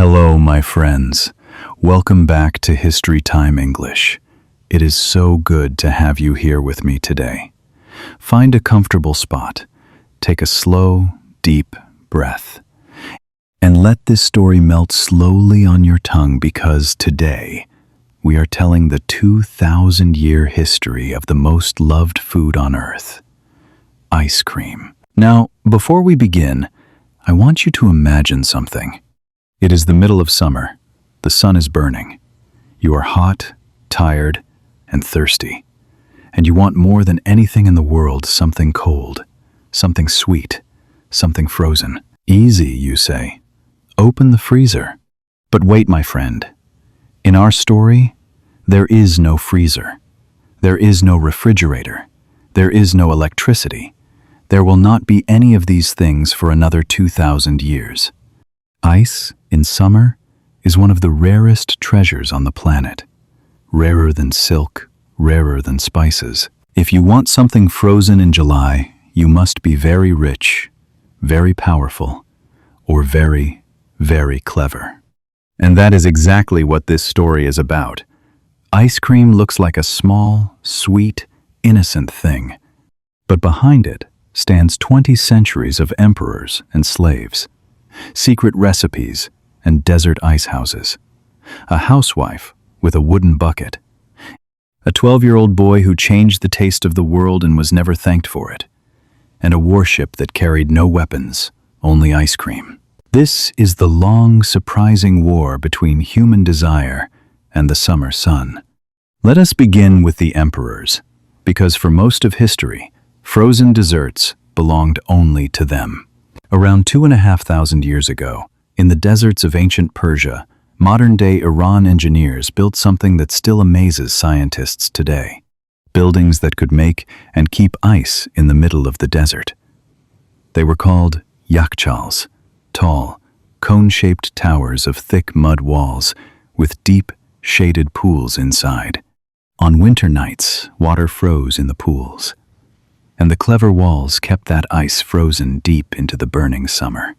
Hello, my friends. Welcome back to Historytime English. It is so good to have you here with me today. Find a comfortable spot, take a slow, deep breath, and let this story melt slowly on your tongue because today we are telling the 2,000-year history of the most loved food on earth, ice cream. Now, before we begin, I want you to imagine something. It is the middle of summer. The sun is burning. You are hot, tired, and thirsty. And you want more than anything in the world something cold, something sweet, something frozen. Easy, you say. Open the freezer. But wait, my friend. In our story, there is no freezer. There is no refrigerator. There is no electricity. There will not be any of these things for another 2,000 years. Ice, in summer, is one of the rarest treasures on the planet. Rarer than silk, rarer than spices. If you want something frozen in July, you must be very rich, very powerful, or very, very clever. And that is exactly what this story is about. Ice cream looks like a small, sweet, innocent thing. But behind it stands 20 centuries of emperors and slaves, secret recipes, and desert ice houses. A housewife with a wooden bucket. A 12-year-old boy who changed the taste of the world and was never thanked for it. And a warship that carried no weapons, only ice cream. This is the long, surprising war between human desire and the summer sun. Let us begin with the emperors, because for most of history, frozen desserts belonged only to them. Around 2,500 years ago, in the deserts of ancient Persia, modern-day Iran engineers built something that still amazes scientists today. Buildings that could make and keep ice in the middle of the desert. They were called yakhchals, tall, cone-shaped towers of thick mud walls with deep, shaded pools inside. On winter nights, water froze in the pools, and the clever walls kept that ice frozen deep into the burning summer.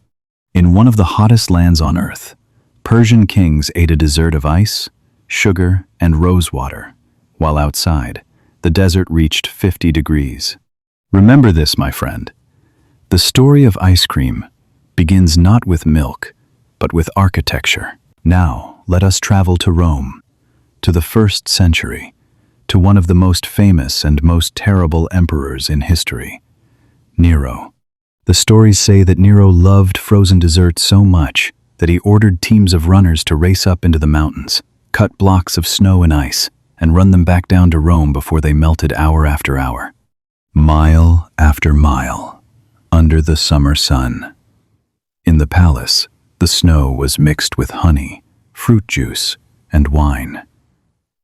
In one of the hottest lands on earth, Persian kings ate a dessert of ice, sugar, and rose water, while outside, the desert reached 50 degrees. Remember this, my friend. The story of ice cream begins not with milk, but with architecture. Now, let us travel to Rome, to the 1st century, to one of the most famous and most terrible emperors in history, Nero. The stories say that Nero loved frozen desserts so much that he ordered teams of runners to race up into the mountains, cut blocks of snow and ice, and run them back down to Rome before they melted hour after hour. Mile after mile, under the summer sun. In the palace, the snow was mixed with honey, fruit juice, and wine,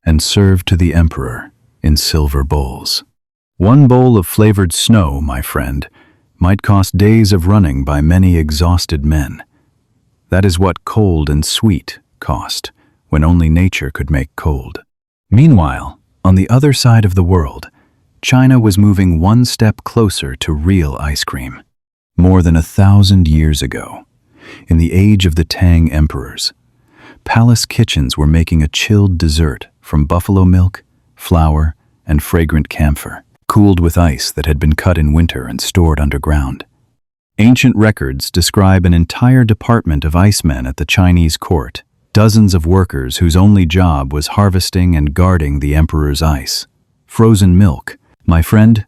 and served to the emperor in silver bowls. One bowl of flavored snow, my friend, might cost days of running by many exhausted men. That is what cold and sweet cost, when only nature could make cold. Meanwhile, on the other side of the world, China was moving one step closer to real ice cream. More than 1,000 years ago, in the age of the Tang emperors, palace kitchens were making a chilled dessert from buffalo milk, flour, and fragrant camphor, cooled with ice that had been cut in winter and stored underground. Ancient records describe an entire department of icemen at the Chinese court, dozens of workers whose only job was harvesting and guarding the emperor's ice. Frozen milk. My friend,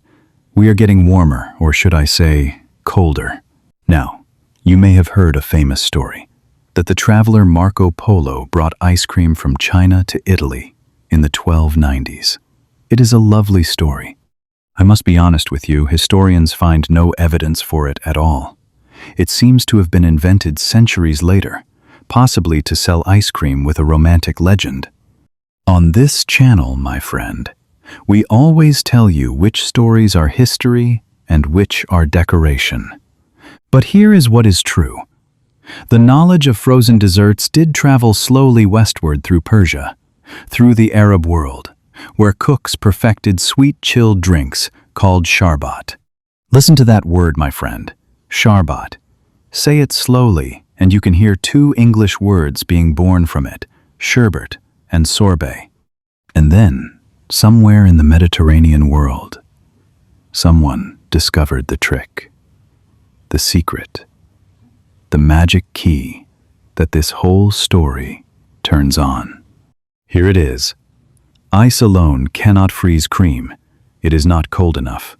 we are getting warmer, or should I say, colder. Now, you may have heard a famous story, that the traveler Marco Polo brought ice cream from China to Italy in the 1290s. It is a lovely story. I must be honest with you, historians find no evidence for it at all. It seems to have been invented centuries later, possibly to sell ice cream with a romantic legend. On this channel, my friend, we always tell you which stories are history and which are decoration. But here is what is true. The knowledge of frozen desserts did travel slowly westward through Persia, through the Arab world, where cooks perfected sweet chilled drinks called sharbat. Listen to that word, my friend, sharbat. Say it slowly and you can hear two English words being born from it, sherbet and sorbet. And then, somewhere in the Mediterranean world, someone discovered the trick, the secret, the magic key that this whole story turns on. Here it is. Ice alone cannot freeze cream. It is not cold enough.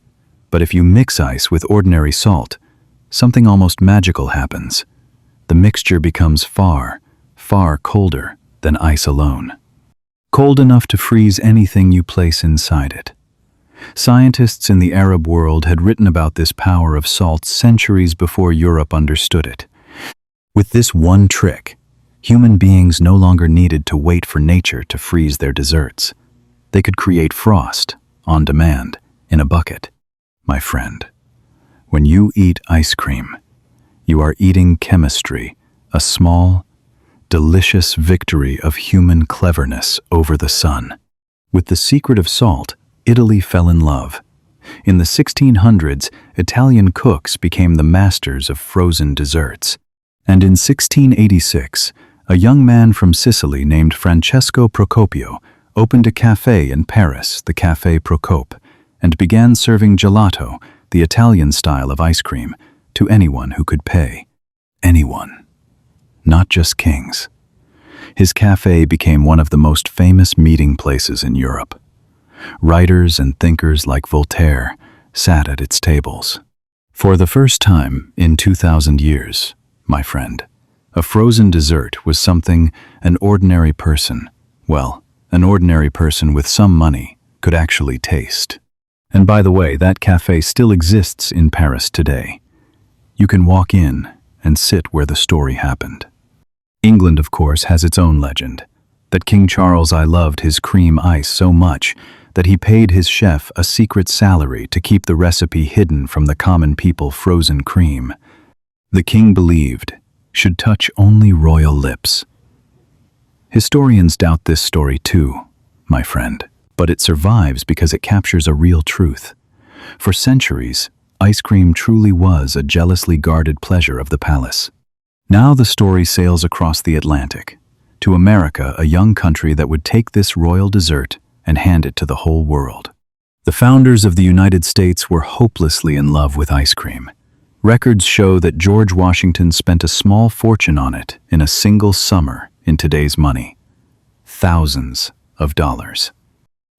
But if you mix ice with ordinary salt, something almost magical happens. The mixture becomes far, far colder than ice alone. Cold enough to freeze anything you place inside it. Scientists in the Arab world had written about this power of salt centuries before Europe understood it. With this one trick, human beings no longer needed to wait for nature to freeze their desserts. They could create frost, on demand, in a bucket. My friend, when you eat ice cream, you are eating chemistry, a small, delicious victory of human cleverness over the sun. With the secret of salt, Italy fell in love. In the 1600s, Italian cooks became the masters of frozen desserts. And in 1686, a young man from Sicily named Francesco Procopio opened a café in Paris, the Café Procope, and began serving gelato, the Italian style of ice cream, to anyone who could pay. Anyone. Not just kings. His café became one of the most famous meeting places in Europe. Writers and thinkers like Voltaire sat at its tables. For the first time in 2,000 years, my friend, a frozen dessert was something an ordinary person, well, an ordinary person with some money, could actually taste. And by the way, that café still exists in Paris today. You can walk in and sit where the story happened. England, of course, has its own legend, that King Charles I loved his cream ice so much that he paid his chef a secret salary to keep the recipe hidden from the common people frozen cream. The king believed should touch only royal lips. Historians doubt this story too, my friend, but it survives because it captures a real truth. For centuries, ice cream truly was a jealously guarded pleasure of the palace. Now the story sails across the Atlantic, to America, a young country that would take this royal dessert and hand it to the whole world. The founders of the United States were hopelessly in love with ice cream. Records show that George Washington spent a small fortune on it in a single summer in today's money. Thousands of dollars.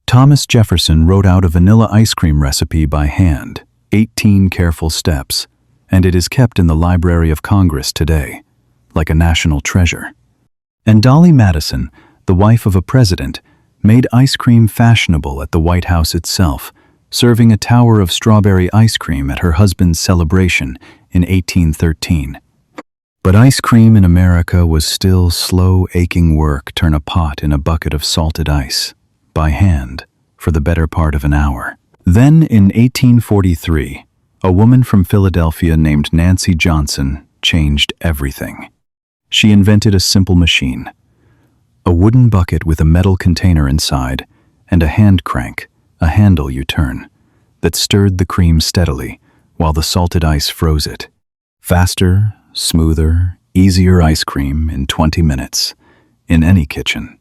Thomas Jefferson wrote out a vanilla ice cream recipe by hand, 18 careful steps, and it is kept in the Library of Congress today, like a national treasure. And Dolly Madison, the wife of a president, made ice cream fashionable at the White House itself, serving a tower of strawberry ice cream at her husband's celebration in 1813. But ice cream in America was still slow, aching work. Turn a pot in a bucket of salted ice, by hand, for the better part of an hour. Then, in 1843, a woman from Philadelphia named Nancy Johnson changed everything. She invented a simple machine, a wooden bucket with a metal container inside, and a hand crank, a handle you turn, that stirred the cream steadily while the salted ice froze it. Faster, smoother, easier ice cream in 20 minutes, in any kitchen.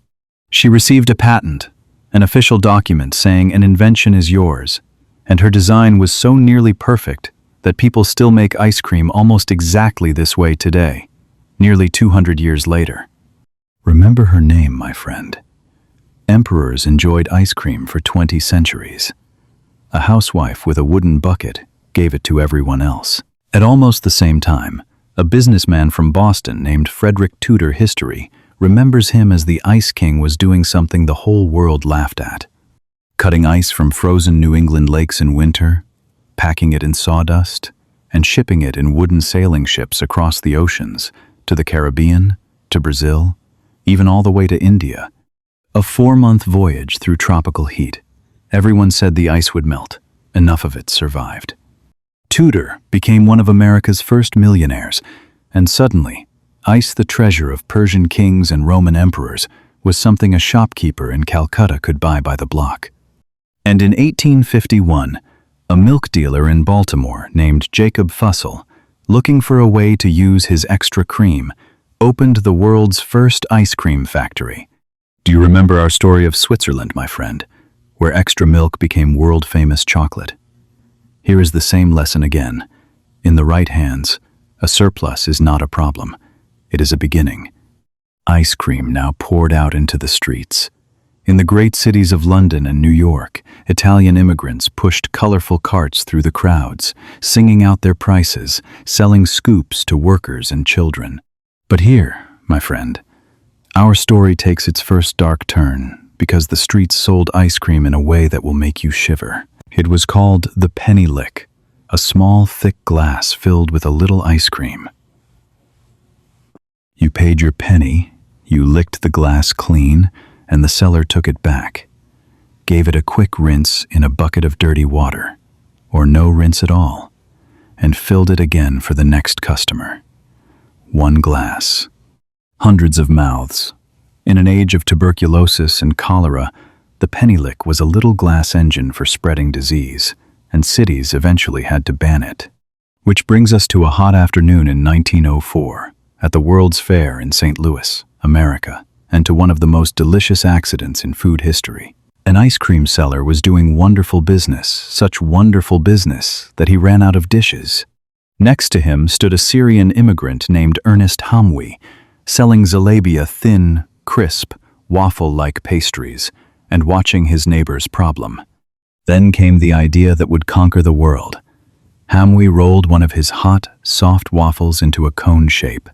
She received a patent, an official document saying an invention is yours, and her design was so nearly perfect that people still make ice cream almost exactly this way today, nearly 200 years later. Remember her name, my friend. Emperors enjoyed ice cream for 20 centuries. A housewife with a wooden bucket gave it to everyone else. At almost the same time, a businessman from Boston named Frederick Tudor History remembers him as the Ice King was doing something the whole world laughed at. Cutting ice from frozen New England lakes in winter, packing it in sawdust, and shipping it in wooden sailing ships across the oceans, to the Caribbean, to Brazil, even all the way to India. A 4-month voyage through tropical heat. Everyone said the ice would melt. Enough of it survived. Tudor became one of America's first millionaires, and suddenly, ice, the treasure of Persian kings and Roman emperors, was something a shopkeeper in Calcutta could buy by the block. And in 1851, a milk dealer in Baltimore named Jacob Fussell looking for a way to use his extra cream, opened the world's first ice cream factory. Do you remember our story of Switzerland, my friend, where extra milk became world-famous chocolate? Here is the same lesson again. In the right hands, a surplus is not a problem. It is a beginning. Ice cream now poured out into the streets. In the great cities of London and New York, Italian immigrants pushed colorful carts through the crowds, singing out their prices, selling scoops to workers and children. But here, my friend, our story takes its first dark turn because the streets sold ice cream in a way that will make you shiver. It was called the penny lick, a small, thick glass filled with a little ice cream. You paid your penny, you licked the glass clean, and the seller took it back, gave it a quick rinse in a bucket of dirty water, or no rinse at all, and filled it again for the next customer. One glass. Hundreds of mouths. In an age of tuberculosis and cholera, the penny lick was a little glass engine for spreading disease, and cities eventually had to ban it. Which brings us to a hot afternoon in 1904, at the World's Fair in St. Louis, America, and to one of the most delicious accidents in food history. An ice cream seller was doing wonderful business, such wonderful business that he ran out of dishes. Next to him stood a Syrian immigrant named Ernest Hamwi, selling zalabia thin, crisp, waffle-like pastries, and watching his neighbor's problem. Then came the idea that would conquer the world. Hamwi rolled one of his hot, soft waffles into a cone shape,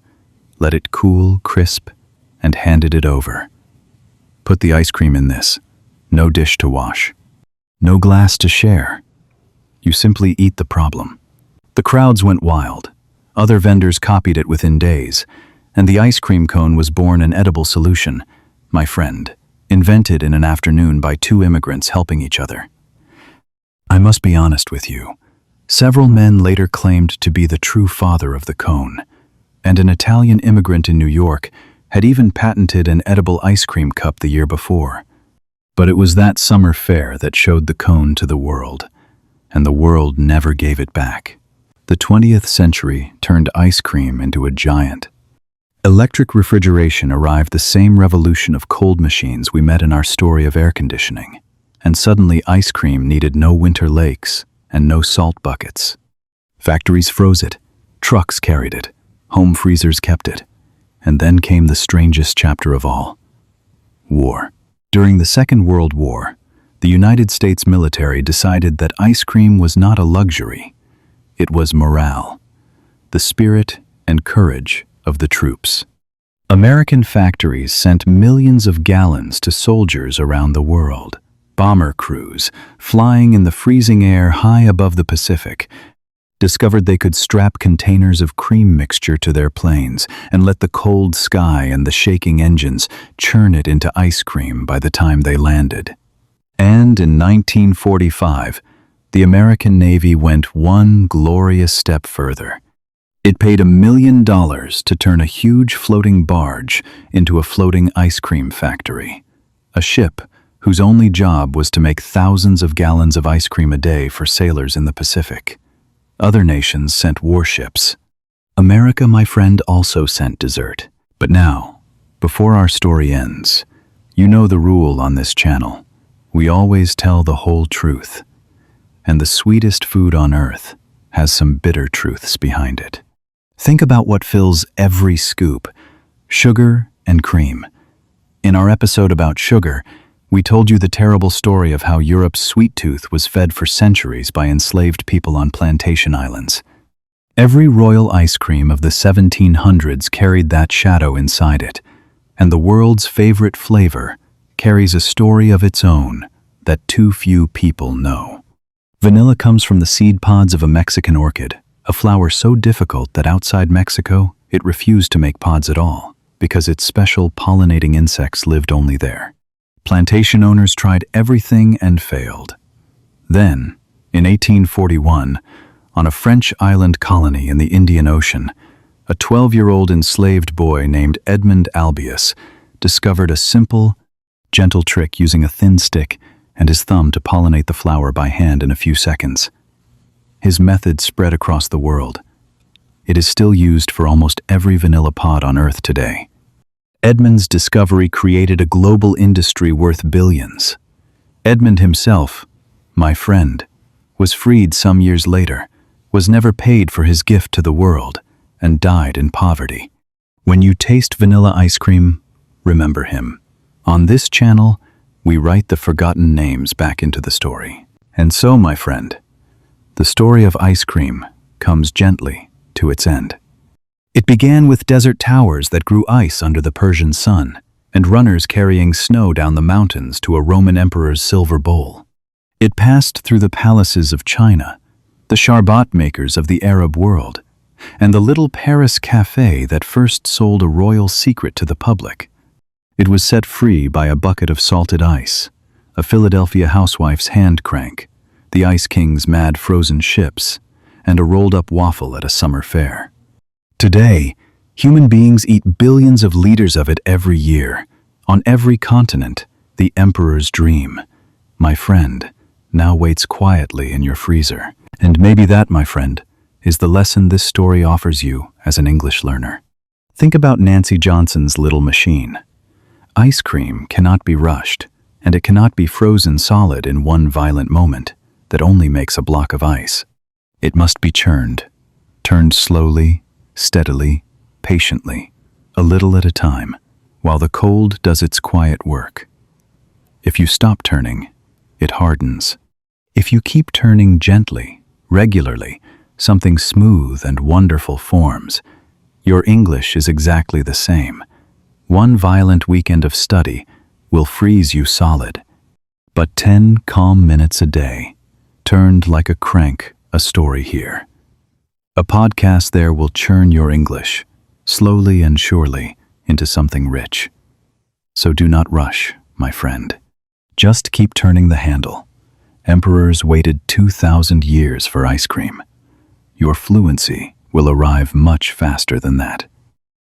let it cool, crisp, and handed it over. Put the ice cream in this. No dish to wash. No glass to share. You simply eat the problem. The crowds went wild. Other vendors copied it within days, and the ice cream cone was born an edible solution, my friend, invented in an afternoon by two immigrants helping each other. I must be honest with you. Several men later claimed to be the true father of the cone, and an Italian immigrant in New York had even patented an edible ice cream cup the year before. But it was that summer fair that showed the cone to the world, and the world never gave it back. The 20th century turned ice cream into a giant. Electric refrigeration arrived the same revolution of cold machines we met in our story of air conditioning, and suddenly ice cream needed no winter lakes and no salt buckets. Factories froze it, trucks carried it, home freezers kept it. And then came the strangest chapter of all. War. During the Second World War, the United States military decided that ice cream was not a luxury. It was morale, the spirit and courage of the troops. American factories sent millions of gallons to soldiers around the world. Bomber crews, flying in the freezing air high above the Pacific, discovered they could strap containers of cream mixture to their planes and let the cold sky and the shaking engines churn it into ice cream by the time they landed. And in 1945, the American Navy went one glorious step further. It paid $1 million to turn a huge floating barge into a floating ice cream factory. A ship whose only job was to make thousands of gallons of ice cream a day for sailors in the Pacific. Other nations sent warships. America, my friend, also sent dessert. But now, before our story ends, you know the rule on this channel. We always tell the whole truth. And the sweetest food on earth has some bitter truths behind it. Think about what fills every scoop: sugar and cream. In our episode about sugar, we told you the terrible story of how Europe's sweet tooth was fed for centuries by enslaved people on plantation islands. Every royal ice cream of the 1700s carried that shadow inside it, and the world's favorite flavor carries a story of its own that too few people know. Vanilla comes from the seed pods of a Mexican orchid, a flower so difficult that outside Mexico, it refused to make pods at all, because its special pollinating insects lived only there. Plantation owners tried everything and failed. Then, in 1841, on a French island colony in the Indian Ocean, a 12-year-old enslaved boy named Edmund Albius discovered a simple, gentle trick using a thin stick and his thumb to pollinate the flower by hand in a few seconds. His method spread across the world. It is still used for almost every vanilla pod on Earth today. Edmund's discovery created a global industry worth billions. Edmund himself, my friend, was freed some years later, was never paid for his gift to the world, and died in poverty. When you taste vanilla ice cream, remember him. On this channel, we write the forgotten names back into the story. And so, my friend, the story of ice cream comes gently to its end. It began with desert towers that grew ice under the Persian sun, and runners carrying snow down the mountains to a Roman emperor's silver bowl. It passed through the palaces of China, the sharbat makers of the Arab world, and the little Paris café that first sold a royal secret to the public. It was set free by a bucket of salted ice, a Philadelphia housewife's hand crank, the Ice King's mad frozen ships, and a rolled-up waffle at a summer fair. Today, human beings eat billions of liters of it every year. On every continent, the emperor's dream, my friend, now waits quietly in your freezer. And maybe that, my friend, is the lesson this story offers you as an English learner. Think about Nancy Johnson's little machine. Ice cream cannot be rushed, and it cannot be frozen solid in one violent moment that only makes a block of ice. It must be churned slowly, steadily, patiently, a little at a time, while the cold does its quiet work. If you stop turning, it hardens. If you keep turning gently, regularly, something smooth and wonderful forms. Your English is exactly the same. One violent weekend of study will freeze you solid. But 10 calm minutes a day, turned like a crank, a story here. A podcast there will churn your English, slowly and surely, into something rich. So do not rush, my friend. Just keep turning the handle. Emperors waited 2,000 years for ice cream. Your fluency will arrive much faster than that.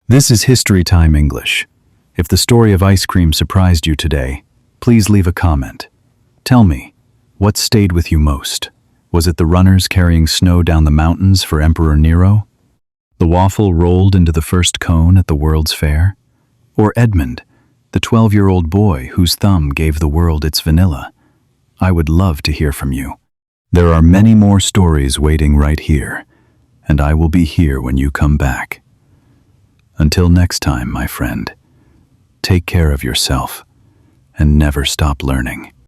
This is Historytime English. If the story of ice cream surprised you today, please leave a comment. Tell me, what stayed with you most? Was it the runners carrying snow down the mountains for Emperor Nero? The waffle rolled into the first cone at the World's Fair? Or Edmund, the 12-year-old boy whose thumb gave the world its vanilla? I would love to hear from you. There are many more stories waiting right here, and I will be here when you come back. Until next time, my friend, take care of yourself and never stop learning.